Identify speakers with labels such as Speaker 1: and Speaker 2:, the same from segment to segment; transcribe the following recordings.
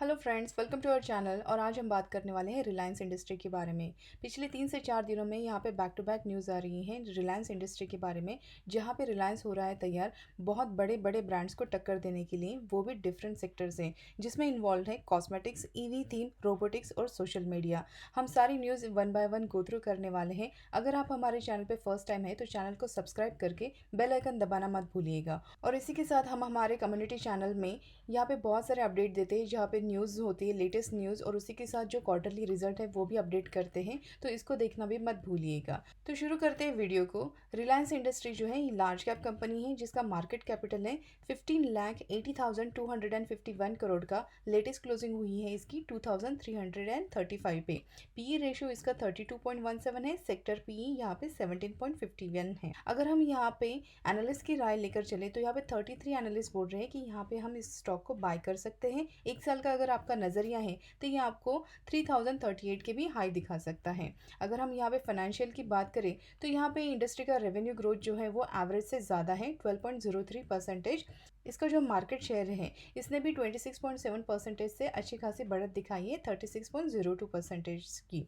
Speaker 1: Hello friends, welcome to our channel. और आज हम बात करने वाले हैं रिलायंस इंडस्ट्री के बारे में। पिछले 3 से 4 दिनों में यहाँ पे बैक टू बैक न्यूज़ आ रही हैं रिलायंस इंडस्ट्री के बारे में, जहाँ पे रिलायंस हो रहा है तैयार बहुत बड़े बड़े ब्रांड्स को टक्कर देने के लिए, वो भी डिफरेंट सेक्टर से, जिसमें इन्वॉल्व है कॉस्मेटिक्स, ईवी थीम, रोबोटिक्स और सोशल मीडिया। हम सारी news one by one go through करने वाले हैं। अगर आप हमारे चैनल पर फर्स्ट टाइम है तो चैनल को सब्सक्राइब करके बेल आइकन दबाना मत भूलिएगा। और इसी के साथ हम हमारे कम्युनिटी चैनल में यहाँ पे बहुत सारे अपडेट देते हैं, जहाँ पे न्यूज़ होती है, लेटेस्ट न्यूज़, और उसी के साथ जो क्वार्टरली रिजल्ट है वो भी अपडेट करते हैं, तो इसको देखना भी मत भूलिएगा। तो शुरू करते हैं वीडियो को। रिलायंस इंडस्ट्री जो है ये लार्ज कैप कंपनी है, जिसका मार्केट कैपिटल है 15,80,251 करोड़ का। लेटेस्ट क्लोजिंग हुई है इसकी 2,335 पे। पीई रेशियो इसका 32.17 है। सेक्टर पीई यहाँ पे 17.51 है। अगर हम यहाँ पे एनालिस्ट की राय लेकर चले तो यहाँ पे 33 एनालिस्ट बोल रहे हैं कि यहाँ पे हम इस स्टॉक को बाय कर सकते हैं। एक साल का अगर आपका नज़रिया है तो ये आपको 3038 के भी हाई दिखा सकता है। अगर हम यहाँ पे फाइनेंशियल की बात करें तो यहाँ पे इंडस्ट्री का रेवेन्यू ग्रोथ जो है वो एवरेज से ज़्यादा है, 12.03%। इसका जो मार्केट शेयर है इसने भी 26.7% से अच्छी खासी बढ़त दिखाई है, 36.02% की।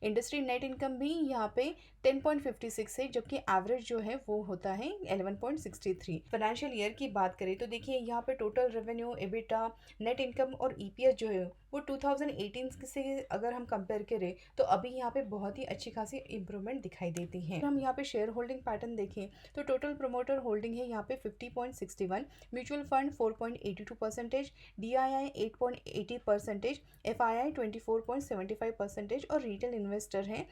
Speaker 1: इंडस्ट्री नेट इनकम भी यहाँ पे 10.56 है, जबकि एवरेज जो है वो होता है 11.63। फाइनेंशियल ईयर की बात करें तो देखिए यहाँ पे total revenue, EBITDA, net income और ईपीएस जो है वो 2018 से अगर हम कंपेयर करें तो अभी यहाँ पे बहुत ही अच्छी खासी इंप्रूवमेंट दिखाई देती है। हम यहाँ पे शेयर होल्डिंग पैटर्न देखें तो टोटल प्रोमोटर होल्डिंग है यहाँ पे 50.61, म्यूचुअल फंड 4.82%, डीआईआई 8.80%, एफआईआई 24.75% और रिटेल इन्वेस्टर हैं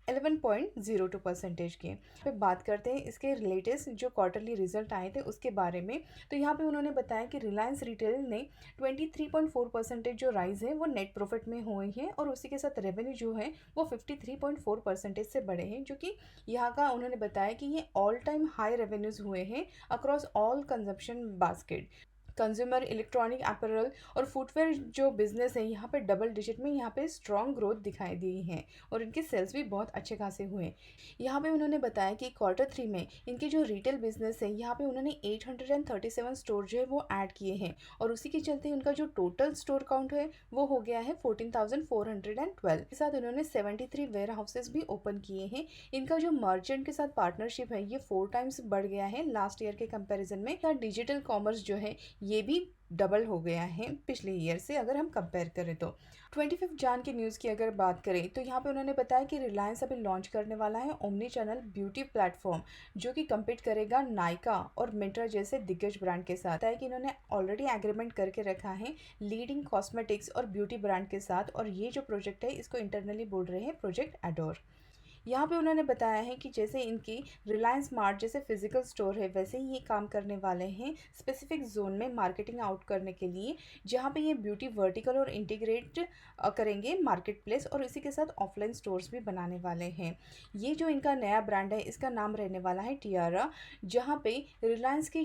Speaker 1: 11.02% के। पे बात करते हैं इसके लेटेस्ट जो क्वार्टरली रिजल्ट आए थे उसके बारे में। तो यहाँ पे उन्होंने बताया कि रिलायंस रिटेल ने 23.4% जो राइज है वो नेट प्रॉफिट में हुए हैं, और उसी के साथ रेवेन्यू जो है वो 53.4% से बढ़े हैं, जो कि यहाँ का उन्होंने बताया कि ये ऑल टाइम हाई रेवेन्यूज़ हुए हैं across all consumption basket. Consumer electronic apparel और फुटवेयर जो बिजनेस है यहाँ पे डबल डिजिट में यहाँ पे स्ट्रॉन्ग ग्रोथ दिखाई दी है, और इनके सेल्स भी बहुत अच्छे खासे हुए। यहाँ पे उन्होंने बताया कि Q3 में इनके जो रिटेल बिजनेस है यहाँ पे उन्होंने 837 स्टोर जो है वो ऐड किए हैं, और उसी के चलते उनका जो टोटल स्टोर काउंट है वो हो गया है 14,412 के साथ। उन्होंने 73 वेयर हाउसेज भी ओपन किए हैं। इनका जो मर्चेंट के साथ पार्टनरशिप है ये 4 टाइम्स बढ़ गया है लास्ट ईयर के कंपेरिजन में। डिजिटल कॉमर्स जो है ये भी डबल हो गया है पिछले ईयर से अगर हम कंपेयर करें तो। 25 जान की न्यूज़ की अगर बात करें तो यहाँ पे उन्होंने बताया कि रिलायंस अभी लॉन्च करने वाला है ओमनी चैनल ब्यूटी प्लेटफॉर्म, जो कि कम्पीट करेगा नायका और मिंत्रा जैसे दिग्गज ब्रांड के साथ। है कि इन्होंने ऑलरेडी एग्रीमेंट करके रखा है लीडिंग कॉस्मेटिक्स और ब्यूटी ब्रांड के साथ, और ये जो प्रोजेक्ट है इसको इंटरनली बोल रहे हैं प्रोजेक्ट एडोर। यहाँ पे उन्होंने बताया है कि जैसे इनकी रिलायंस मार्ट जैसे फिजिकल स्टोर है वैसे ही ये काम करने वाले हैं स्पेसिफिक जोन में मार्केटिंग आउट करने के लिए, जहाँ पे ये ब्यूटी वर्टिकल और इंटीग्रेट करेंगे मार्केट प्लेस, और इसी के साथ ऑफलाइन स्टोर्स भी बनाने वाले हैं। ये जो इनका नया ब्रांड है इसका नाम रहने वाला है टियारा, जहाँ पे रिलायंस के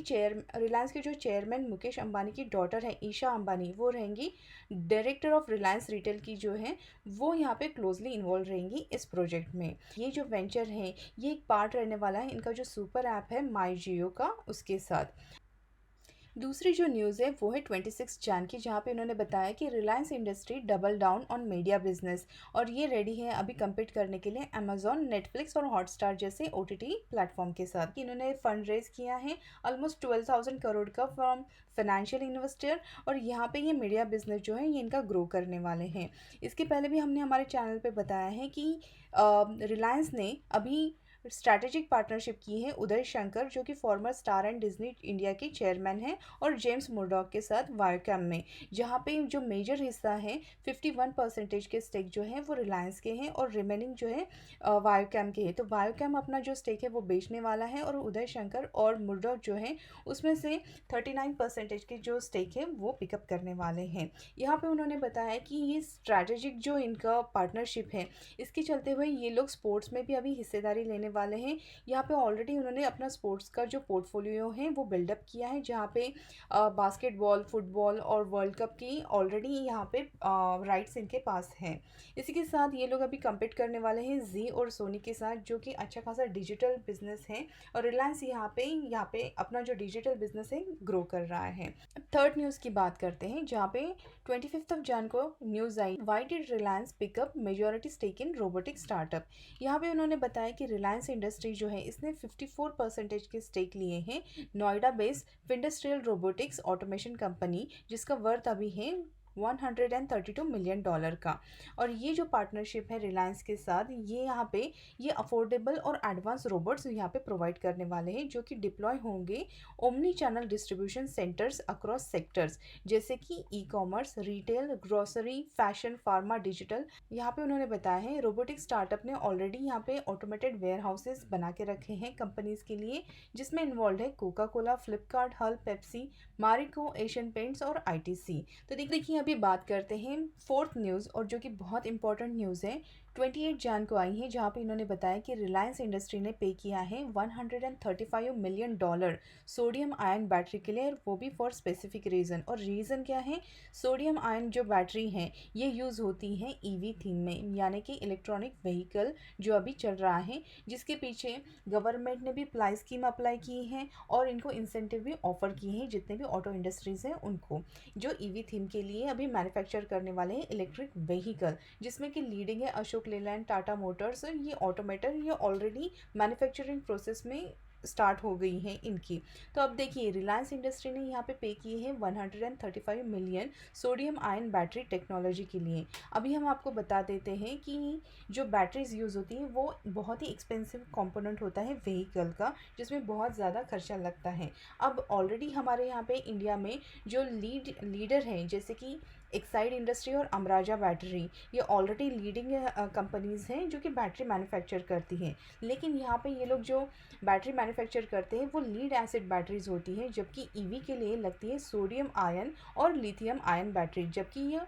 Speaker 1: जो चेयरमैन मुकेश अंबानी की डॉटर है ईशा अंबानी, वो रहेंगी डायरेक्टर ऑफ रिलायंस रिटेल की जो है वो यहाँ पे क्लोजली इन्वॉल्व रहेंगी इस प्रोजेक्ट में। ये जो वेंचर है ये एक पार्ट रहने वाला है इनका जो सुपर ऐप है माई जियो का, उसके साथ। दूसरी जो न्यूज़ है वो है 26 जान की, जहाँ पे उन्होंने बताया कि Reliance industry double down on media business, और ये रेडी है अभी कम्पीट करने के लिए अमेजॉन, नेटफ्लिक्स और हॉटस्टार जैसे ओटीटी प्लेटफॉर्म के साथ। इन्होंने फंड रेज किया है ऑलमोस्ट 12,000 करोड़ का फ्रॉम फाइनेंशियल इन्वेस्टर, और यहाँ पे ये मीडिया बिजनेस जो है ये इनका ग्रो करने वाले हैं। इसके पहले भी हमने हमारे चैनल पे बताया है कि रिलायंस ने अभी स्ट्रैटेजिक पार्टनरशिप की है उदय शंकर, जो कि farmer star and Disney India के चेयरमैन हैं, और जेम्स मुर्डॉक के साथ वायोकैम में, जहाँ पे जो मेजर हिस्सा है 51% के स्टेक जो है वो रिलायंस के हैं, और रिमेनिंग जो है वायोकैम के हैं। तो वायोकैम अपना जो स्टेक है वो बेचने वाला है, और उदय शंकर और मुर्डॉक जो है उसमें से 39% के जो स्टेक है वो पिकअप करने वाले हैं। यहाँ पे उन्होंने बताया कि ये स्ट्रैटेजिक जो इनका पार्टनरशिप है इसके चलते हुए ये लोग स्पोर्ट्स में भी अभी हिस्सेदारी लेने वाले हैं। यहाँ पे ऑलरेडी उन्होंने अपना स्पोर्ट्स का जो पोर्टफोलियो है वो बिल्डअप किया है, जहाँ पे बास्केटबॉल, फुटबॉल और वर्ल्ड कप की ऑलरेडी यहाँ पे राइट्स इनके पास हैं। इसी के साथ ये लोग अभी कम्पीट करने वाले हैं जी और सोनी के साथ, जो कि अच्छा खासा डिजिटल बिजनेस है, और रिलायंस यहाँ पे अपना जो डिजिटल बिजनेस है ग्रो कर रहा है। थर्ड न्यूज़ की बात करते हैं, जहाँ पे 25 को न्यूज़ आई, why did Reliance pick up majority stake in robotic startup. यहाँ पे उन्होंने बताया कि रिलायंस इंडस्ट्री जो है इसने 54% के स्टेक लिए हैं Noida based industrial robotics automation company, जिसका वर्थ अभी है $132 मिलियन का। और ये जो पार्टनरशिप है रिलायंस के साथ, ये यहाँ पे ये अफोर्डेबल और एडवांस रोबोट्स यहाँ पे प्रोवाइड करने वाले हैं, जो कि डिप्लॉय होंगे omni channel distribution centres across sectors, जैसे कि e commerce, retail, grocery, fashion, pharma, digital. यहाँ पे उन्होंने बताया है रोबोटिक स्टार्टअप ने ऑलरेडी यहाँ पे ऑटोमेटेड वेयर हाउसेज बना के रखे हैं कंपनीज के लिए, जिसमें इन्वॉल्व है कोका कोला, फ्लिपकार्ट, हल, पेप्सी, मारिको, एशियन पेंट्स और आईटीसी। तो देखिए अभी बात करते हैं फोर्थ न्यूज़, और जो कि बहुत इंपॉर्टेंट न्यूज़ है, 28 को आई है, जहाँ पे इन्होंने बताया कि रिलायंस इंडस्ट्री ने पे किया है $135 मिलियन सोडियम आयन बैटरी के लिए, वो भी फॉर स्पेसिफिक रीज़न। और रीज़न क्या है? सोडियम आयन जो बैटरी हैं ये यूज़ होती हैं ईवी थीम में, यानी कि इलेक्ट्रॉनिक व्हीकल जो अभी चल रहा है, जिसके पीछे गवर्नमेंट ने भी अप्लाई स्कीम अप्लाई की है और इनको इंसेंटिव भी ऑफर किए हैं जितने भी ऑटो इंडस्ट्रीज़ हैं उनको, जो ईवी थीम के लिए अभी मैन्युफैक्चर करने वाले हैं इलेक्ट्रिक व्हीकल, जिसमें कि लीडिंग है अशोक लेलैंड, टाटा मोटर्स। ये ऑटोमेटर ये ऑलरेडी मैन्युफैक्चरिंग प्रोसेस में स्टार्ट हो गई हैं इनकी। तो अब देखिए रिलायंस इंडस्ट्री ने यहाँ पे किए हैं 135 million sodium ion battery technology के लिए। अभी हम आपको बता देते हैं कि जो बैटरीज यूज़ होती हैं वो बहुत ही एक्सपेंसिव कंपोनेंट होता है व्हीकल का, जिसमें बहुत ज़्यादा खर्चा लगता है। अब ऑलरेडी हमारे यहाँ पे इंडिया में जो लीडर हैं, जैसे कि एक्साइड इंडस्ट्री और अमराजा बैटरी, ये ऑलरेडी लीडिंग कंपनीज़ हैं जो कि बैटरी मैन्युफैक्चर करती हैं। लेकिन यहाँ पे ये लोग जो बैटरी मैन्युफैक्चर करते हैं वो लीड एसिड बैटरीज होती हैं, जबकि ईवी के लिए लगती है सोडियम आयन और लिथियम आयन बैटरी। जबकि ये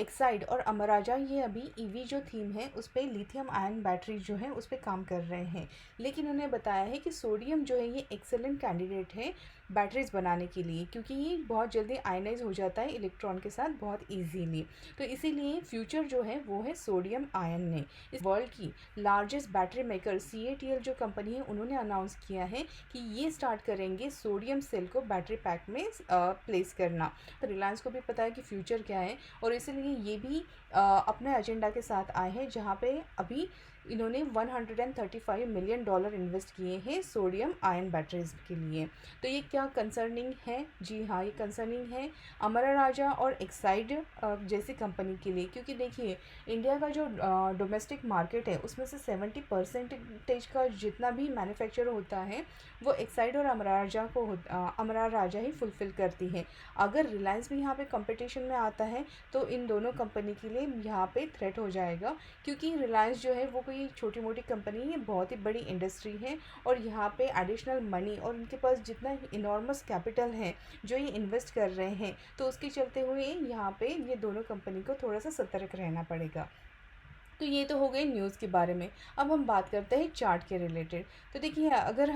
Speaker 1: एक्साइड और अमराजा ये अभी ईवी जो थीम है उस पर लिथियम आयन बैटरी जो है उस पर काम कर रहे हैं। लेकिन उन्हें बताया है कि सोडियम जो है ये एक्सेलेंट कैंडिडेट है बैटरीज बनाने के लिए, क्योंकि ये बहुत जल्दी आयनाइज हो जाता है इलेक्ट्रॉन के साथ बहुत इजीली। तो इसीलिए फ्यूचर जो है वो है सोडियम आयन ने। इस वर्ल्ड की लार्जेस्ट बैटरी मेकर CATL जो कंपनी है उन्होंने अनाउंस किया है कि ये स्टार्ट करेंगे सोडियम सेल को बैटरी पैक में प्लेस करना। तो रिलायंस को भी पता है कि फ्यूचर क्या है, और इसीलिए ये भी अपने एजेंडा के साथ आए हैं, जहाँ पे अभी इन्होंने $135 मिलियन इन्वेस्ट किए हैं सोडियम आयन बैटरीज के लिए। तो ये क्या कंसर्निंग है? जी हाँ, ये कंसर्निंग है अमरा राजा और एक्साइड जैसी कंपनी के लिए, क्योंकि देखिए इंडिया का जो डोमेस्टिक मार्केट है उसमें से 70% का जितना भी मैन्युफैक्चर होता है वो एक्साइड और अमरा राजा ही फुलफ़िल करती है। अगर रिलायंस भी यहाँ पे कंपटीशन में आता है तो इन दोनों कंपनी के लिए यहाँ पे थ्रेट हो जाएगा, क्योंकि रिलायंस जो है वो कोई छोटी मोटी कंपनी है, बहुत ही बड़ी इंडस्ट्री है, और यहाँ पे एडिशनल मनी और उनके पास जितना इनॉर्मस कैपिटल है जो ये इन्वेस्ट कर रहे हैं, तो उसके चलते हुए यहाँ पे ये दोनों कंपनी को थोड़ा सा सतर्क रहना पड़ेगा। तो ये तो हो गई न्यूज़ के बारे में। अब हम बात करते हैं चार्ट के रिलेटेड। तो देखिए अगर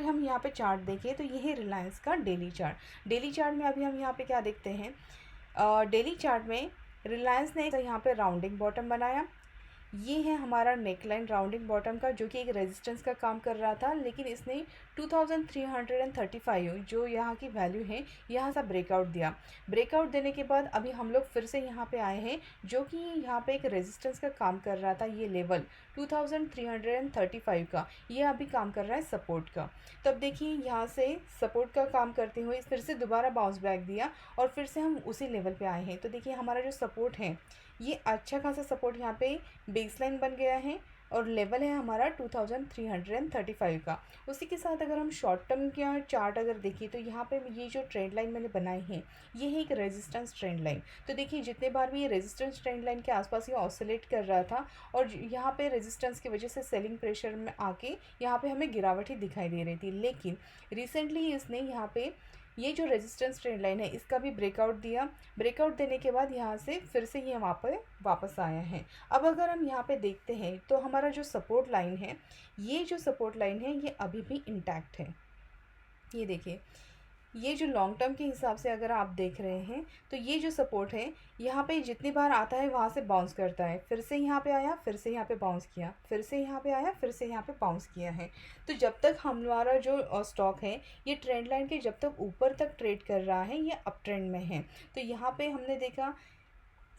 Speaker 1: हम यहाँ पे चार्ट देखें तो ये है रिलायंस का डेली चार्ट। डेली चार्ट में अभी हम यहाँ पे क्या देखते हैं, डेली चार्ट में रिलायंस ने यहाँ पे राउंडिंग बॉटम बनाया। ये है हमारा नेकलाइन राउंडिंग बॉटम का, जो कि एक रेजिस्टेंस का काम कर रहा था, लेकिन इसने 2335 जो यहाँ की वैल्यू है यहाँ से ब्रेकआउट दिया। ब्रेकआउट देने के बाद अभी हम लोग फिर से यहाँ पे आए हैं, जो कि यहाँ पे एक रेजिस्टेंस का काम कर रहा था। ये लेवल 2335 का ये अभी काम कर रहा है सपोर्ट का। तब देखिए यहाँ से सपोर्ट का काम करते हुए फिर से दोबारा बाउंस बैक दिया और फिर से हम उसी लेवल पे आए हैं। तो देखिए हमारा जो सपोर्ट है ये अच्छा खासा सपोर्ट यहाँ पे बेसलाइन बन गया है, और लेवल है हमारा 2335 का। उसी के साथ अगर हम शॉर्ट टर्म का चार्ट अगर देखिए तो यहाँ पे ये जो ट्रेंड लाइन मैंने बनाई है ये है एक रेजिस्टेंस ट्रेंड लाइन। तो देखिए जितने बार भी ये रेजिस्टेंस ट्रेंड लाइन के आसपास ये ऑसिलेट कर रहा था, और यहाँ पे रेजिस्टेंस की वजह से सेलिंग प्रेशर में आके यहाँ पे हमें गिरावट ही दिखाई दे रही थी। लेकिन रिसेंटली इसने यहाँ पे ये जो रेजिस्टेंस ट्रेंड लाइन है इसका भी ब्रेकआउट दिया। ब्रेकआउट देने के बाद यहाँ से फिर से ये वहाँ पर वापस आया है। अब अगर हम यहाँ पे देखते हैं तो हमारा जो सपोर्ट लाइन है, ये जो सपोर्ट लाइन है ये अभी भी इंटैक्ट है। ये देखिए, ये जो लॉन्ग टर्म के हिसाब से अगर आप देख रहे हैं तो ये जो सपोर्ट है यहाँ पे जितनी बार आता है वहाँ से बाउंस करता है, फिर से यहाँ पे आया, फिर से यहाँ पे बाउंस किया, फिर से यहाँ पे आया, फिर से यहाँ पे बाउंस किया है। तो जब तक हमारा जो स्टॉक है ये ट्रेंड लाइन के जब तक ऊपर तक ट्रेड कर रहा है, ये अप ट्रेंड में है। तो यहाँ पे हमने देखा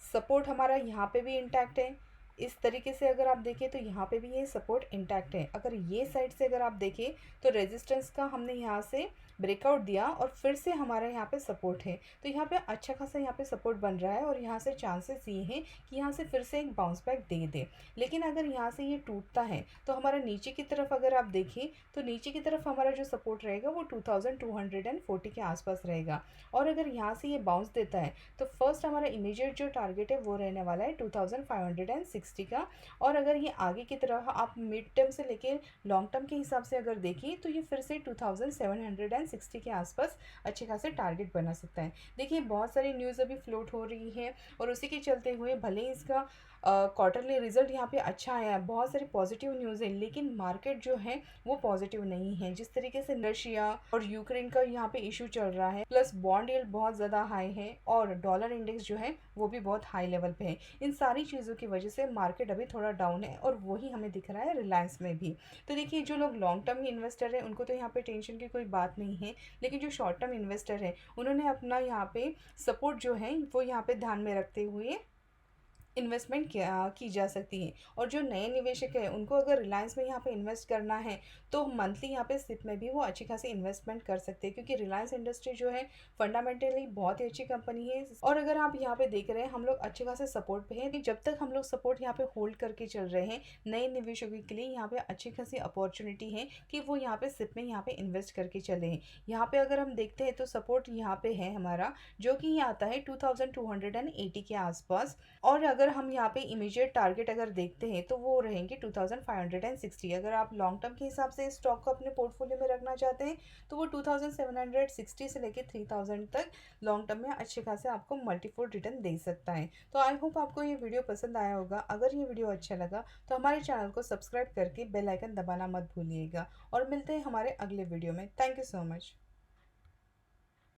Speaker 1: सपोर्ट हमारा यहाँ पे भी इंटैक्ट है। इस तरीके से अगर आप देखें तो यहाँ पे भी ये सपोर्ट इंटैक्ट है। अगर ये साइड से अगर आप देखें तो रेजिस्टेंस का हमने यहाँ से ब्रेकआउट दिया और फिर से हमारा यहाँ पे सपोर्ट है। तो यहाँ पे अच्छा खासा यहाँ पे सपोर्ट बन रहा है और यहाँ से चांसेस ये हैं कि यहाँ से फिर से एक बाउंस बैक दे दे। लेकिन अगर यहाँ से ये टूटता है तो हमारा नीचे की तरफ अगर आप देखें तो नीचे की तरफ हमारा जो सपोर्ट रहेगा वो 2240 के आसपास रहेगा। और अगर यहाँ से ये बाउंस देता है तो फर्स्ट हमारा इमीडिएट जो टारगेट है वो रहने वाला है 2560 का। और अगर ये आगे की तरफ आप मिड टर्म से लेके लॉन्ग टर्म के हिसाब से अगर देखें तो ये फिर से 2760 के आसपास अच्छे खासे टारगेट बना सकता है। देखिए बहुत सारी न्यूज़ अभी फ्लोट हो रही है और उसी के चलते हुए भले ही इसका क्वार्टरली रिजल्ट यहाँ पे अच्छा आया है, बहुत सारी पॉजिटिव न्यूज़ है, लेकिन मार्केट जो है वो पॉजिटिव नहीं है। जिस तरीके से रशिया और यूक्रेन का यहाँ पे इशू चल रहा है, प्लस बॉन्ड यील्ड बहुत ज़्यादा हाई है और डॉलर इंडेक्स जो है वो भी बहुत हाई लेवल पे है। इन सारी चीज़ों की वजह से मार्केट अभी थोड़ा डाउन है और वही हमें दिख रहा है रिलायंस में भी। तो देखिए जो लोग लॉन्ग टर्म इन्वेस्टर है उनको तो यहाँ पे टेंशन की कोई बात नहीं है, लेकिन जो शॉर्ट टर्म इन्वेस्टर है उन्होंने अपना यहाँ पे सपोर्ट जो है वो यहाँ पे ध्यान में रखते हुए इन्वेस्टमेंट की जा सकती है। और जो नए निवेशक हैं उनको अगर रिलायंस में यहाँ पे इन्वेस्ट करना है तो मंथली यहाँ पे सिप में भी वो अच्छी खासी इन्वेस्टमेंट कर सकते हैं, क्योंकि रिलायंस इंडस्ट्री जो है फंडामेंटली बहुत ही अच्छी कंपनी है। और अगर आप यहाँ पे देख रहे हैं हम लोग अच्छे खासे सपोर्ट पे हैं, कि जब तक हम लोग सपोर्ट यहाँ पे होल्ड करके चल रहे हैं नए निवेशकों के लिए यहाँ पे अच्छी खासी अपॉर्चुनिटी है कि वो यहाँ पे सिप में यहाँ पे इन्वेस्ट करके चले हैं। यहाँ पे अगर हम देखते हैं तो सपोर्ट यहाँ पे है हमारा, जो कि आता है 2280 के आसपास। और अगर हम यहाँ पे इमीडिएट टारगेट अगर देखते हैं तो वो रहेंगे 2560। अगर आप लॉन्ग टर्म के हिसाब से स्टॉक को अपने पोर्टफोलियो में रखना चाहते हैं तो वो 2760 से लेके 3000 तक लॉन्ग टर्म में अच्छे खासे आपको मल्टीफोल्ड रिटर्न दे सकता है। तो आई होप आपको ये वीडियो पसंद आया होगा। अगर ये वीडियो अच्छा लगा तो हमारे चैनल को सब्सक्राइब करके बेल आइकन दबाना मत भूलिएगा और मिलते हैं हमारे अगले वीडियो में। Thank you so much.